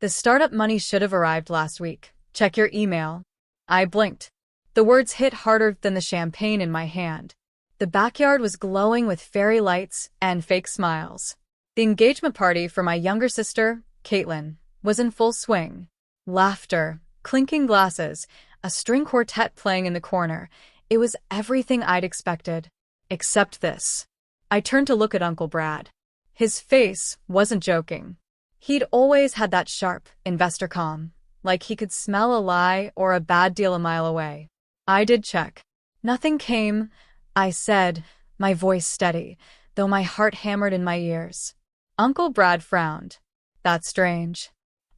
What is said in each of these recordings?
The startup money should have arrived last week. Check your email. I blinked. The words hit harder than the champagne in my hand. The backyard was glowing with fairy lights and fake smiles. The engagement party for my younger sister, Caitlin, was in full swing. Laughter, clinking glasses, a string quartet playing in the corner. It was everything I'd expected. Except this. I turned to look at Uncle Brad. His face wasn't joking. He'd always had that sharp, investor calm, like he could smell a lie or a bad deal a mile away. I did check. Nothing came, I said, my voice steady, though my heart hammered in my ears. Uncle Brad frowned. That's strange.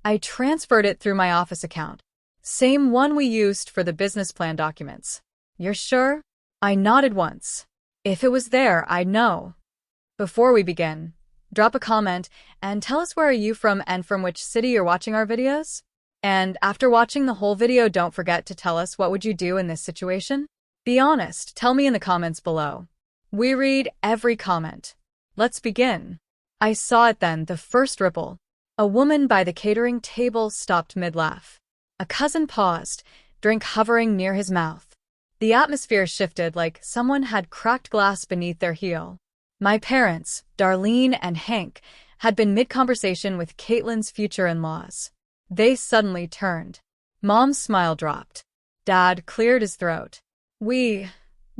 I transferred it through my office account. Same one we used for the business plan documents. You're sure? I nodded once. If it was there, I'd know. Before we begin, drop a comment and tell us where are you from and from which city you're watching our videos? And after watching the whole video, don't forget to tell us what would you do in this situation? Be honest, tell me in the comments below. We read every comment. Let's begin. I saw it then, the first ripple. A woman by the catering table stopped mid-laugh. A cousin paused, drink hovering near his mouth. The atmosphere shifted like someone had cracked glass beneath their heel. My parents, Darlene and Hank, had been mid-conversation with Caitlin's future in-laws. They suddenly turned. Mom's smile dropped. Dad cleared his throat. We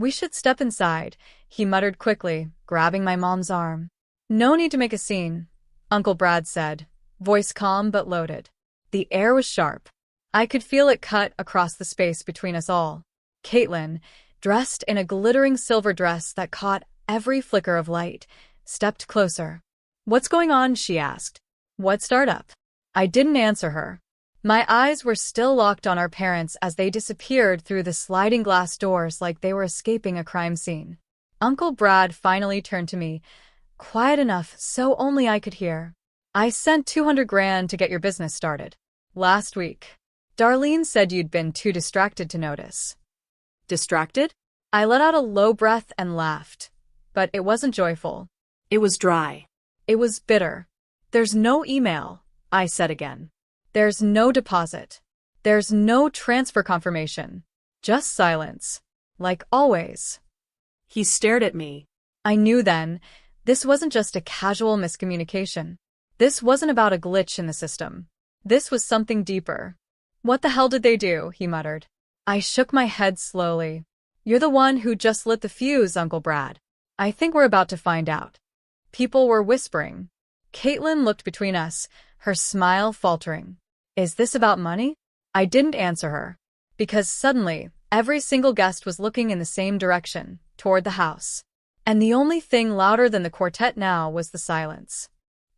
should step inside, he muttered quickly, grabbing my mom's arm. No need to make a scene, Uncle Brad said, voice calm but loaded. The air was sharp. I could feel it cut across the space between us all. Caitlin, dressed in a glittering silver dress that caught every flicker of light, stepped closer. What's going on? She asked. What startup? I didn't answer her. My eyes were still locked on our parents as they disappeared through the sliding glass doors like they were escaping a crime scene. Uncle Brad finally turned to me, quiet enough so only I could hear. I sent 200 grand to get your business started. Last week. Darlene said you'd been too distracted to notice. Distracted? I let out a low breath and laughed. But it wasn't joyful. It was dry. It was bitter. There's no email, I said again. There's no deposit. There's no transfer confirmation. Just silence. Like always. He stared at me. I knew then, this wasn't just a casual miscommunication. This wasn't about a glitch in the system. This was something deeper. What the hell did they do? He muttered. I shook my head slowly. You're the one who just lit the fuse, Uncle Brad. I think we're about to find out. People were whispering. Caitlin looked between us, her smile faltering. Is this about money? I didn't answer her. Because suddenly, every single guest was looking in the same direction, toward the house. And the only thing louder than the quartet now was the silence.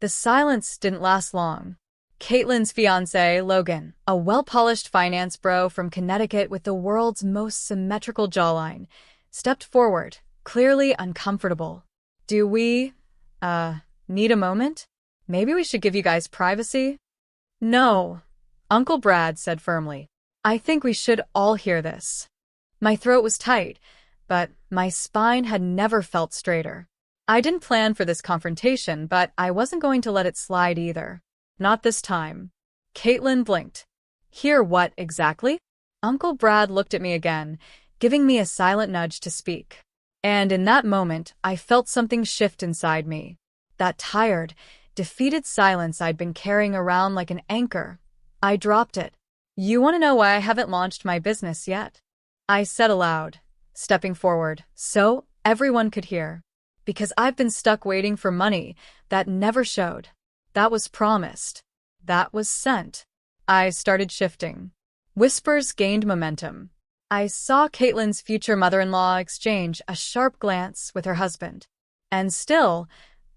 The silence didn't last long. Caitlin's fiancé, Logan, a well-polished finance bro from Connecticut with the world's most symmetrical jawline, stepped forward, clearly uncomfortable. Do we, need a moment? Maybe we should give you guys privacy? No, Uncle Brad said firmly. I think we should all hear this. My throat was tight, but my spine had never felt straighter. I didn't plan for this confrontation, but I wasn't going to let it slide either. Not this time. Caitlin blinked. Hear what exactly? Uncle Brad looked at me again, giving me a silent nudge to speak. And in that moment, I felt something shift inside me. That tired, defeated silence I'd been carrying around like an anchor. I dropped it. You want to know why I haven't launched my business yet? I said aloud, stepping forward, so everyone could hear. Because I've been stuck waiting for money that never showed. That was promised. That was sent. I started shifting. Whispers gained momentum. I saw Caitlin's future mother-in-law exchange a sharp glance with her husband. And still,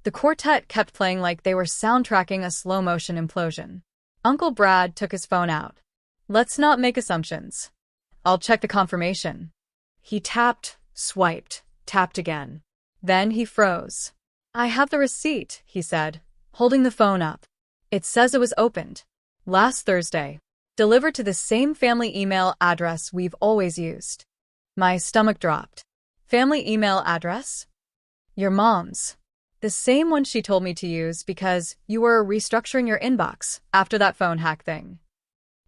the quartet kept playing like they were soundtracking a slow-motion implosion. Uncle Brad took his phone out. Let's not make assumptions. I'll check the confirmation. He tapped, swiped, tapped again. Then he froze. I have the receipt, he said, holding the phone up. It says it was opened. Last Thursday. Delivered to the same family email address we've always used. My stomach dropped. Family email address? Your mom's. The same one she told me to use because you were restructuring your inbox after that phone hack thing.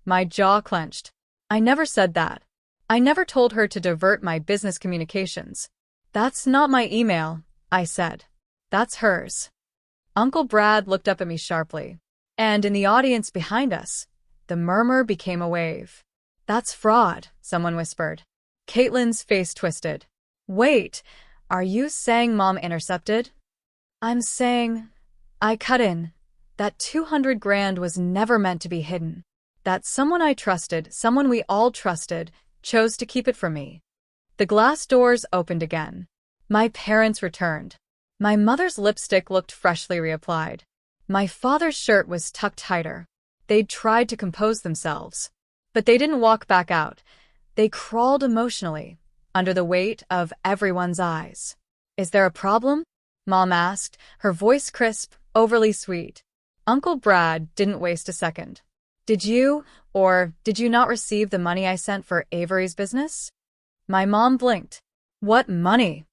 My jaw clenched. I never said that. I never told her to divert my business communications. That's not my email, I said. That's hers. Uncle Brad looked up at me sharply. And in the audience behind us, the murmur became a wave. That's fraud, someone whispered. Caitlin's face twisted. Wait, are you saying Mom intercepted? I'm saying, I cut in. That 200 grand was never meant to be hidden. That someone I trusted, someone we all trusted, chose to keep it from me. The glass doors opened again. My parents returned. My mother's lipstick looked freshly reapplied. My father's shirt was tucked tighter. They'd tried to compose themselves. But they didn't walk back out. They crawled emotionally, under the weight of everyone's eyes. Is there a problem? Mom asked, her voice crisp, overly sweet. Uncle Brad didn't waste a second. Did you not receive the money I sent for Avery's business? My mom blinked. What money?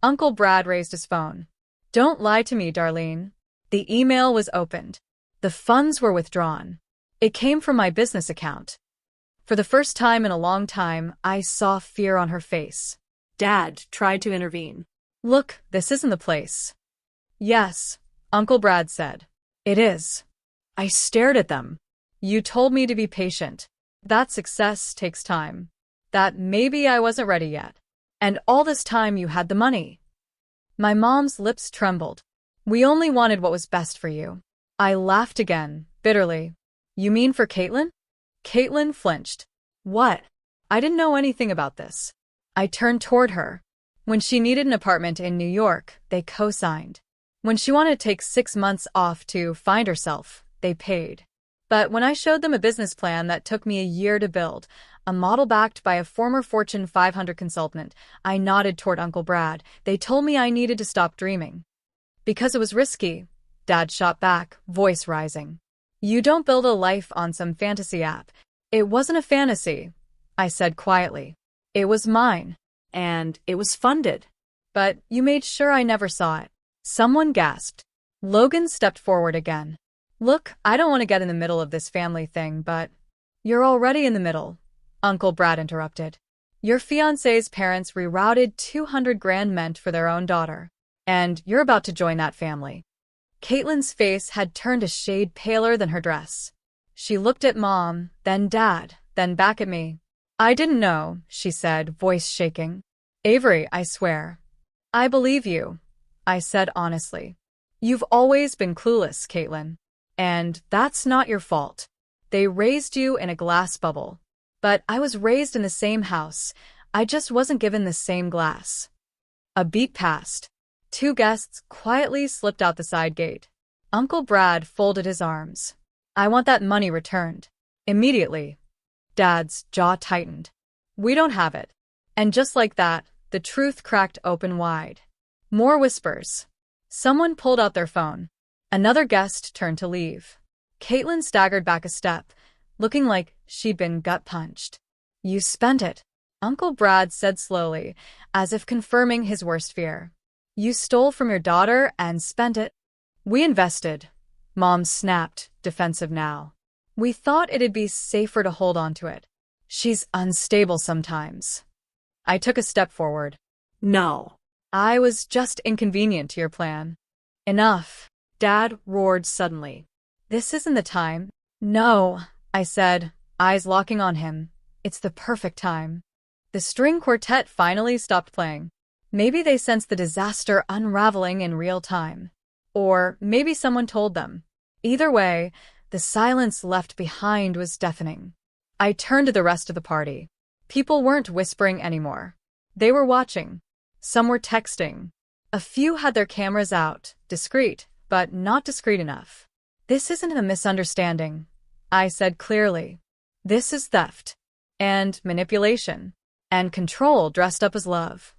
Uncle Brad raised his phone. Don't lie to me, Darlene. The email was opened. The funds were withdrawn. It came from my business account. For the first time in a long time, I saw fear on her face. Dad tried to intervene. Look, this isn't the place. Yes, Uncle Brad said. It is. I stared at them. You told me to be patient. That success takes time. That maybe I wasn't ready yet. And all this time you had the money. My mom's lips trembled. We only wanted what was best for you. I laughed again, bitterly. You mean for Caitlin? Caitlin flinched. What? I didn't know anything about this. I turned toward her. When she needed an apartment in New York, they co-signed. When she wanted to take 6 months off to find herself, they paid. But when I showed them a business plan that took me a year to build, a model backed by a former Fortune 500 consultant, I nodded toward Uncle Brad. They told me I needed to stop dreaming. Because it was risky, Dad shot back, voice rising. You don't build a life on some fantasy app. It wasn't a fantasy, I said quietly. It was mine. And it was funded. But you made sure I never saw it. Someone gasped. Logan stepped forward again. Look, I don't want to get in the middle of this family thing, but you're already in the middle, Uncle Brad interrupted. Your fiancé's parents rerouted 200 grand meant for their own daughter. And you're about to join that family. Caitlin's face had turned a shade paler than her dress. She looked at Mom, then Dad, then back at me. I didn't know, she said, voice shaking. Avery, I swear. I believe you, I said honestly. You've always been clueless, Caitlin. And that's not your fault. They raised you in a glass bubble. But I was raised in the same house. I just wasn't given the same glass. A beat passed. 2 guests quietly slipped out the side gate. Uncle Brad folded his arms. I want that money returned. Immediately. Dad's jaw tightened. We don't have it. And just like that, the truth cracked open wide. More whispers. Someone pulled out their phone. Another guest turned to leave. Caitlin staggered back a step, looking like she'd been gut-punched. You spent it, Uncle Brad said slowly, as if confirming his worst fear. You stole from your daughter and spent it. We invested. Mom snapped, defensive now. We thought it'd be safer to hold on to it. She's unstable sometimes. I took a step forward. No. I was just inconvenient to your plan. Enough. Dad roared suddenly. This isn't the time. No, I said, eyes locking on him. It's the perfect time. The string quartet finally stopped playing. Maybe they sensed the disaster unraveling in real time. Or maybe someone told them. Either way, the silence left behind was deafening. I turned to the rest of the party. People weren't whispering anymore. They were watching. Some were texting. A few had their cameras out, discreet, but not discreet enough. This isn't a misunderstanding, I said clearly. This is theft. And manipulation. And control dressed up as love.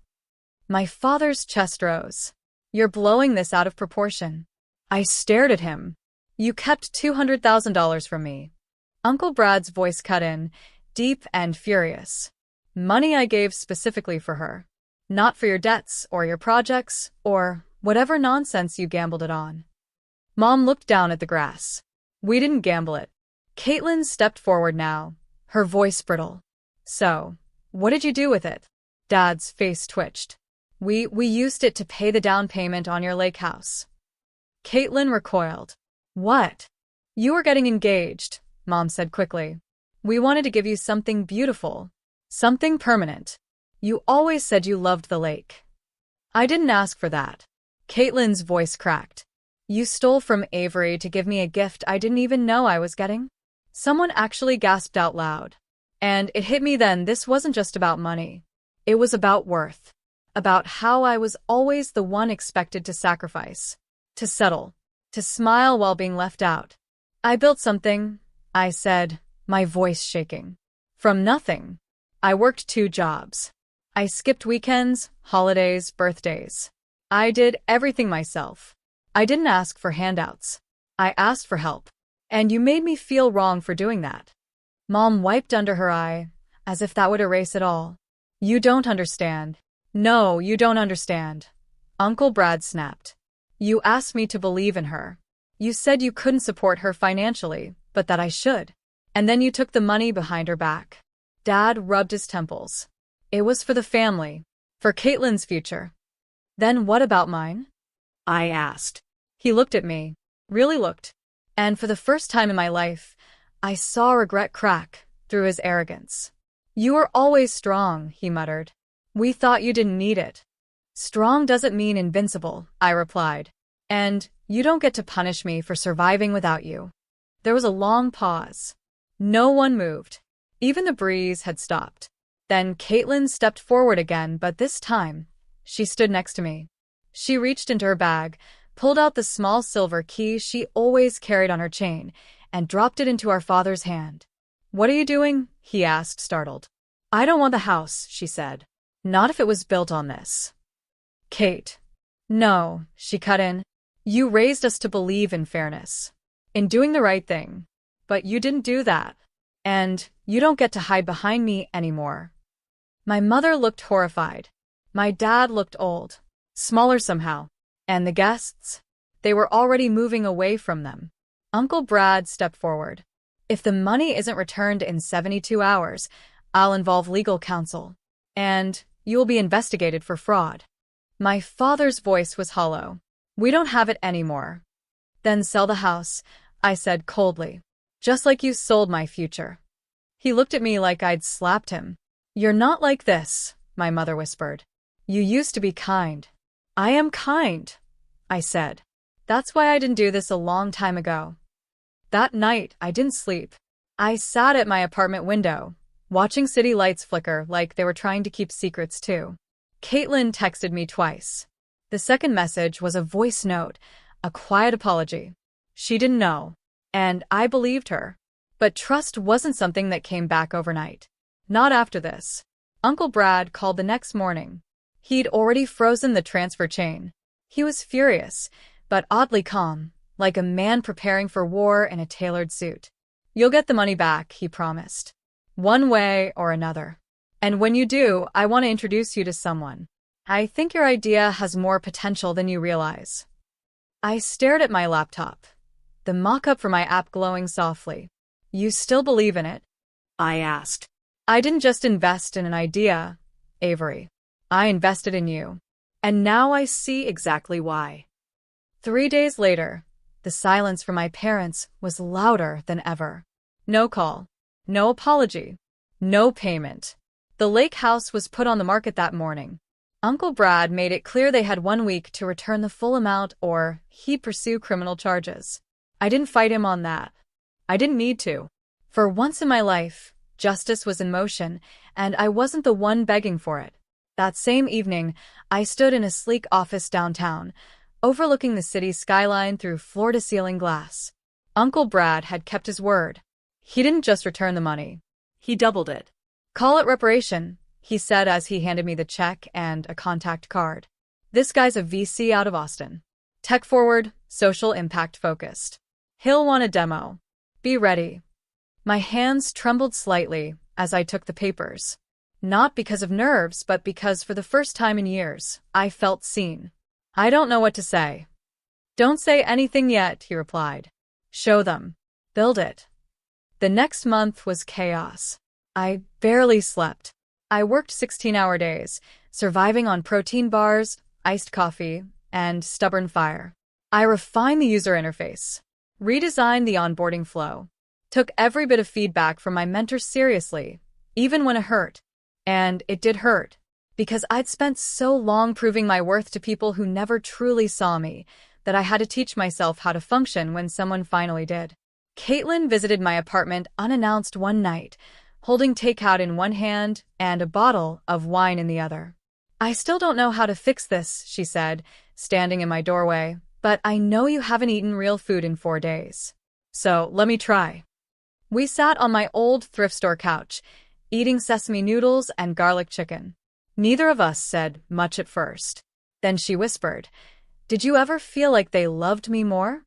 My father's chest rose. You're blowing this out of proportion. I stared at him. You kept $200,000 from me. Uncle Brad's voice cut in, deep and furious. Money I gave specifically for her. Not for your debts or your projects or Whatever nonsense you gambled it on. Mom looked down at the grass. We didn't gamble it. Caitlin stepped forward now, her voice brittle. So, what did you do with it? Dad's face twitched. We used it to pay the down payment on your lake house. Caitlin recoiled. What? You were getting engaged, Mom said quickly. We wanted to give you something beautiful. Something permanent. You always said you loved the lake. I didn't ask for that. Caitlin's voice cracked. You stole from Avery to give me a gift I didn't even know I was getting? Someone actually gasped out loud. And it hit me then, this wasn't just about money. It was about worth. About how I was always the one expected to sacrifice. To settle. To smile while being left out. I built something, I said, my voice shaking. From nothing. I worked 2 jobs. I skipped weekends, holidays, birthdays. I did everything myself. I didn't ask for handouts. I asked for help. And you made me feel wrong for doing that. Mom wiped under her eye, as if that would erase it all. You don't understand. No, you don't understand. Uncle Brad snapped. You asked me to believe in her. You said you couldn't support her financially, but that I should. And then you took the money behind her back. Dad rubbed his temples. It was for the family. For Caitlin's future. Then what about mine? I asked. He looked at me. Really looked. And for the first time in my life, I saw regret crack through his arrogance. You were always strong, he muttered. We thought you didn't need it. Strong doesn't mean invincible, I replied. And you don't get to punish me for surviving without you. There was a long pause. No one moved. Even the breeze had stopped. Then Caitlin stepped forward again, but this time, she stood next to me. She reached into her bag, pulled out the small silver key she always carried on her chain, and dropped it into our father's hand. What are you doing? He asked, startled. I don't want the house, she said. Not if it was built on this. Kate. No, she cut in. You raised us to believe in fairness. In doing the right thing. But you didn't do that. And you don't get to hide behind me anymore. My mother looked horrified. My dad looked old. Smaller somehow. And the guests? They were already moving away from them. Uncle Brad stepped forward. If the money isn't returned in 72 hours, I'll involve legal counsel. And you'll be investigated for fraud. My father's voice was hollow. We don't have it anymore. Then sell the house, I said coldly. Just like you sold my future. He looked at me like I'd slapped him. You're not like this, my mother whispered. You used to be kind. I am kind, I said. That's why I didn't do this a long time ago. That night, I didn't sleep. I sat at my apartment window, watching city lights flicker like they were trying to keep secrets too. Caitlin texted me twice. The second message was a voice note, a quiet apology. She didn't know, and I believed her. But trust wasn't something that came back overnight. Not after this. Uncle Brad called the next morning. He'd already frozen the transfer chain. He was furious, but oddly calm, like a man preparing for war in a tailored suit. You'll get the money back, he promised. One way or another. And when you do, I want to introduce you to someone. I think your idea has more potential than you realize. I stared at my laptop, the mock-up for my app glowing softly. You still believe in it? I asked. I didn't just invest in an idea, Avery. I invested in you. And now I see exactly why. 3 days later, the silence from my parents was louder than ever. No call. No apology. No payment. The lake house was put on the market that morning. Uncle Brad made it clear they had 1 week to return the full amount or he'd pursue criminal charges. I didn't fight him on that. I didn't need to. For once in my life, justice was in motion, and I wasn't the one begging for it. That same evening, I stood in a sleek office downtown, overlooking the city's skyline through floor-to-ceiling glass. Uncle Brad had kept his word. He didn't just return the money. He doubled it. Call it reparation, he said as he handed me the check and a contact card. This guy's a VC out of Austin. Tech-forward, social impact-focused. He'll want a demo. Be ready. My hands trembled slightly as I took the papers. Not because of nerves, but because for the first time in years, I felt seen. I don't know what to say. Don't say anything yet, he replied. Show them. Build it. The next month was chaos. I barely slept. I worked 16-hour days, surviving on protein bars, iced coffee, and stubborn fire. I refined the user interface, redesigned the onboarding flow, took every bit of feedback from my mentors seriously, even when it hurt. And it did hurt, because I'd spent so long proving my worth to people who never truly saw me that I had to teach myself how to function when someone finally did. Caitlin visited my apartment unannounced one night, holding takeout in one hand and a bottle of wine in the other. I still don't know how to fix this, she said, standing in my doorway, but I know you haven't eaten real food in 4 days. So let me try. We sat on my old thrift store couch, eating sesame noodles and garlic chicken. Neither of us said much at first. Then she whispered, "Did you ever feel like they loved me more?"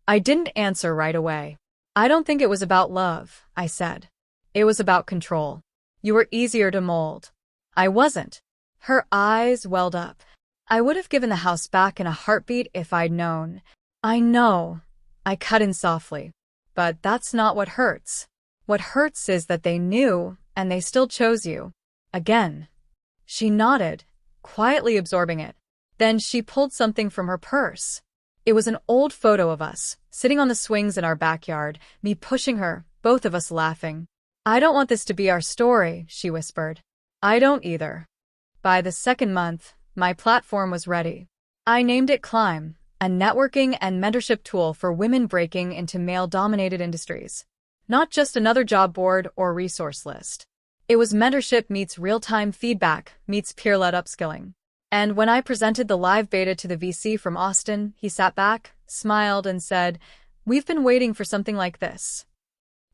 I didn't answer right away. "I don't think it was about love," I said. "It was about control. You were easier to mold." I wasn't. Her eyes welled up. "I would have given the house back in a heartbeat if I'd known." "I know," I cut in softly. "But that's not what hurts. What hurts is that they knew, and they still chose you. Again." She nodded, quietly absorbing it. Then she pulled something from her purse. It was an old photo of us, sitting on the swings in our backyard, me pushing her, both of us laughing. "I don't want this to be our story," she whispered. "I don't either." By the second month, my platform was ready. I named it Climb, a networking and mentorship tool for women breaking into male-dominated industries. Not just another job board or resource list. It was mentorship meets real-time feedback meets peer-led upskilling. And when I presented the live beta to the VC from Austin, he sat back, smiled, and said, "We've been waiting for something like this."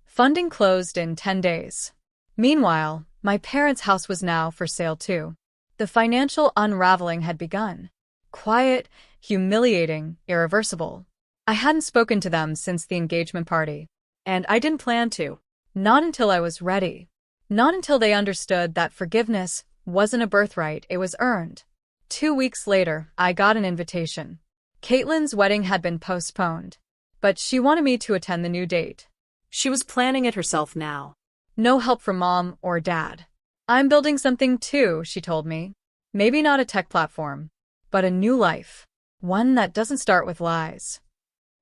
Funding closed in 10 days. Meanwhile, my parents' house was now for sale too. The financial unraveling had begun. Quiet, humiliating, irreversible. I hadn't spoken to them since the engagement party. And I didn't plan to. Not until I was ready. Not until they understood that forgiveness wasn't a birthright, it was earned. 2 weeks later, I got an invitation. Caitlin's wedding had been postponed, but she wanted me to attend the new date. She was planning it herself now. No help from mom or dad. "I'm building something too," she told me. "Maybe not a tech platform, but a new life. One that doesn't start with lies."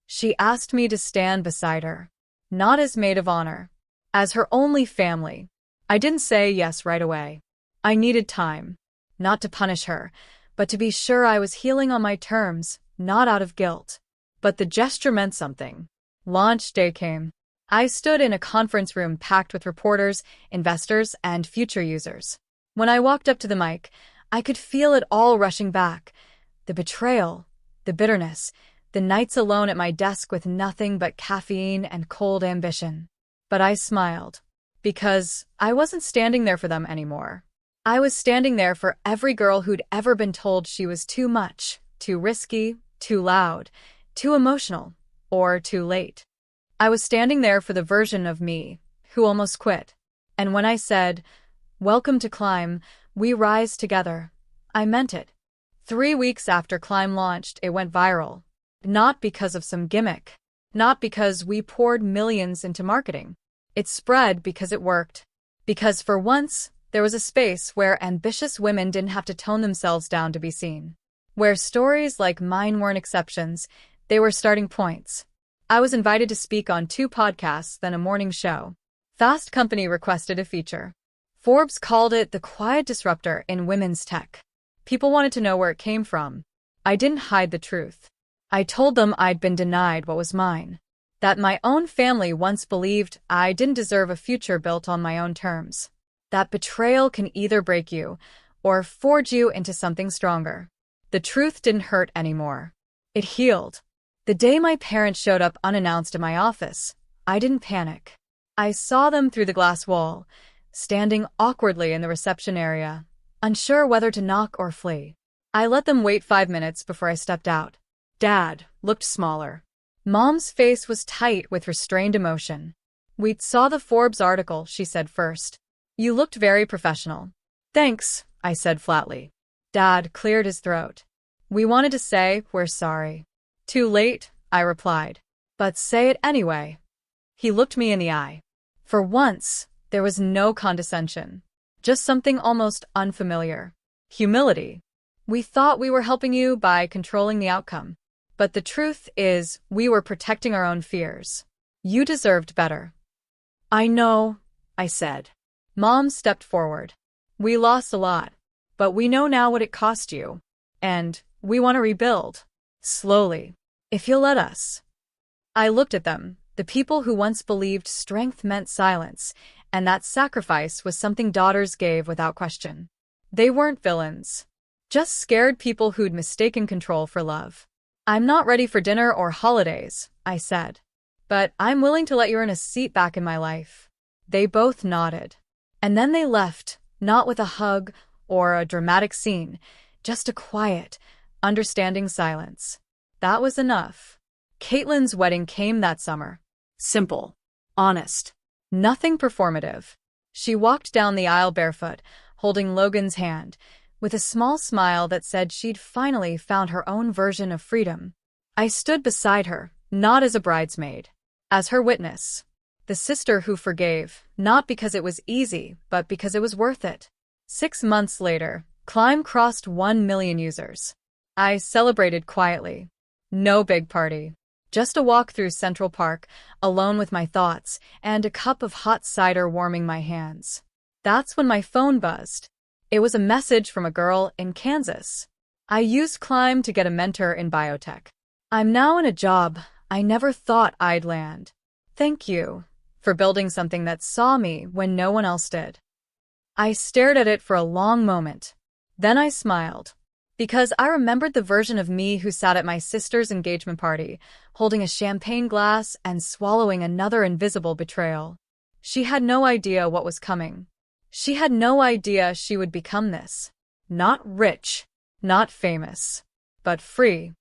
She asked me to stand beside her. Not as maid of honor. As her only family. I didn't say yes right away. I needed time. Not to punish her, but to be sure I was healing on my terms, not out of guilt. But the gesture meant something. Launch day came. I stood in a conference room packed with reporters, investors, and future users. When I walked up to the mic, I could feel it all rushing back. The betrayal, the bitterness, the nights alone at my desk with nothing but caffeine and cold ambition. But I smiled. Because I wasn't standing there for them anymore. I was standing there for every girl who'd ever been told she was too much, too risky, too loud, too emotional, or too late. I was standing there for the version of me who almost quit. And when I said, "Welcome to Climb, we rise together," I meant it. 3 weeks after Climb launched, it went viral. Not because of some gimmick. Not because we poured millions into marketing. It spread because it worked. Because for once, there was a space where ambitious women didn't have to tone themselves down to be seen. Where stories like mine weren't exceptions, they were starting points. I was invited to speak on 2 podcasts, then a morning show. Fast Company requested a feature. Forbes called it the quiet disruptor in women's tech. People wanted to know where it came from. I didn't hide the truth. I told them I'd been denied what was mine. That my own family once believed I didn't deserve a future built on my own terms. That betrayal can either break you or forge you into something stronger. The truth didn't hurt anymore. It healed. The day my parents showed up unannounced at my office, I didn't panic. I saw them through the glass wall, standing awkwardly in the reception area, unsure whether to knock or flee. I let them wait 5 minutes before I stepped out. Dad looked smaller. Mom's face was tight with restrained emotion. "We saw the Forbes article," she said first. "You looked very professional." "Thanks," I said flatly. Dad cleared his throat. We wanted to say we're sorry. Too late, I replied. But say it anyway. He looked me in the eye. For once, there was no condescension. Just something almost unfamiliar. Humility. We thought we were helping you by controlling the outcome. But the truth is, we were protecting our own fears. You deserved better. I know, I said. Mom stepped forward. We lost a lot, but we know now what it cost you. And we want to rebuild. Slowly. If you'll let us. I looked at them, the people who once believed strength meant silence, and that sacrifice was something daughters gave without question. They weren't villains. Just scared people who'd mistaken control for love. I'm not ready for dinner or holidays, I said. But I'm willing to let you earn a seat back in my life. They both nodded. And then they left, not with a hug or a dramatic scene, just a quiet, understanding silence. That was enough. Caitlin's wedding came that summer. Simple. Honest. Nothing performative. She walked down the aisle barefoot, holding Logan's hand, with a small smile that said she'd finally found her own version of freedom. I stood beside her, not as a bridesmaid, as her witness. The sister who forgave, not because it was easy, but because it was worth it. 6 months later, Climb crossed 1 million users. I celebrated quietly. No big party. Just a walk through Central Park, alone with my thoughts, and a cup of hot cider warming my hands. That's when my phone buzzed. It was a message from a girl in Kansas. I used Climb to get a mentor in biotech. I'm now in a job I never thought I'd land. Thank you for building something that saw me when no one else did. I stared at it for a long moment. Then I smiled. Because I remembered the version of me who sat at my sister's engagement party, holding a champagne glass and swallowing another invisible betrayal. She had no idea what was coming. She had no idea she would become this. Not rich, not famous, but free.